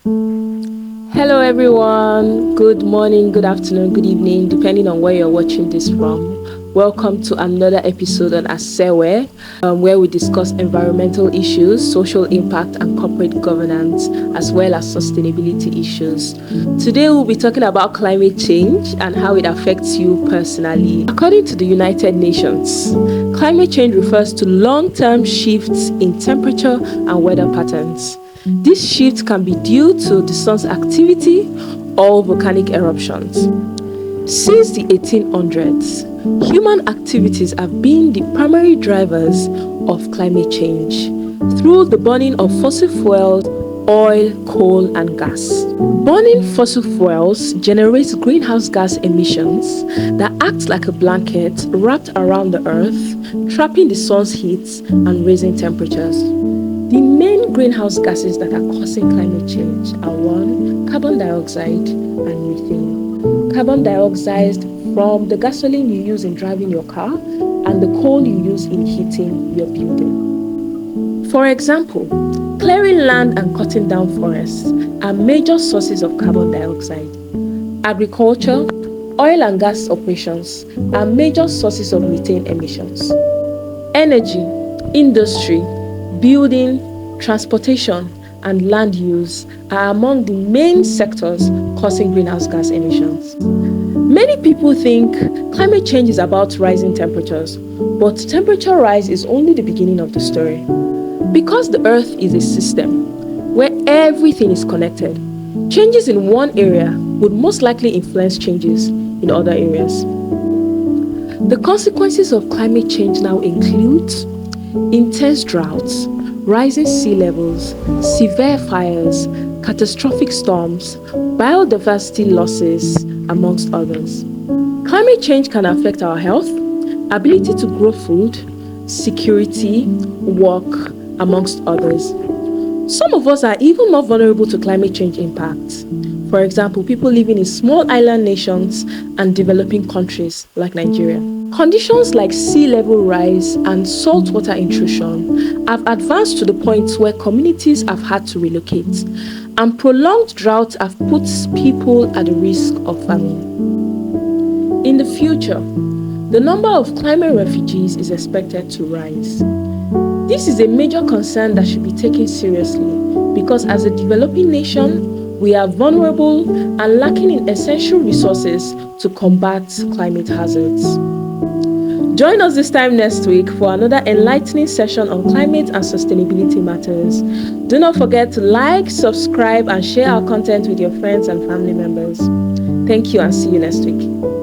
Hello everyone, good morning, good afternoon, good evening, depending on where you're watching this from. Welcome to another episode on ASEWE, where we discuss environmental issues, social impact and corporate governance, as well as sustainability issues. Today we'll be talking about climate change and how it affects you personally. According to the United Nations, climate change refers to long-term shifts in temperature and weather patterns. This shift can be due to the sun's activity or volcanic eruptions. Since the 1800s, human activities have been the primary drivers of climate change through the burning of fossil fuels, oil, coal, and gas. Burning fossil fuels generates greenhouse gas emissions that act like a blanket wrapped around the earth, trapping the sun's heat and raising temperatures. The main greenhouse gases that are causing climate change are 1. Carbon dioxide and methane. Carbon dioxide from the gasoline you use in driving your car and the coal you use in heating your building. For example, clearing land and cutting down forests are major sources of carbon dioxide. Agriculture, oil and gas operations are major sources of methane emissions. Energy, industry, building, transportation, and land use are among the main sectors causing greenhouse gas emissions. Many people think climate change is about rising temperatures, but temperature rise is only the beginning of the story. Because the Earth is a system where everything is connected, changes in one area would most likely influence changes in other areas. The consequences of climate change now include intense droughts, rising sea levels, severe fires, catastrophic storms, biodiversity losses, amongst others. Climate change can affect our health, ability to grow food, security, work, amongst others. Some of us are even more vulnerable to climate change impacts. For example, people living in small island nations and developing countries like Nigeria. Conditions like sea level rise and saltwater intrusion have advanced to the point where communities have had to relocate, and prolonged droughts have put people at the risk of famine. In the future, the number of climate refugees is expected to rise. This is a major concern that should be taken seriously because as a developing nation, we are vulnerable and lacking in essential resources to combat climate hazards. Join us this time next week for another enlightening session on climate and sustainability matters. Do not forget to like, subscribe, and share our content with your friends and family members. Thank you and see you next week.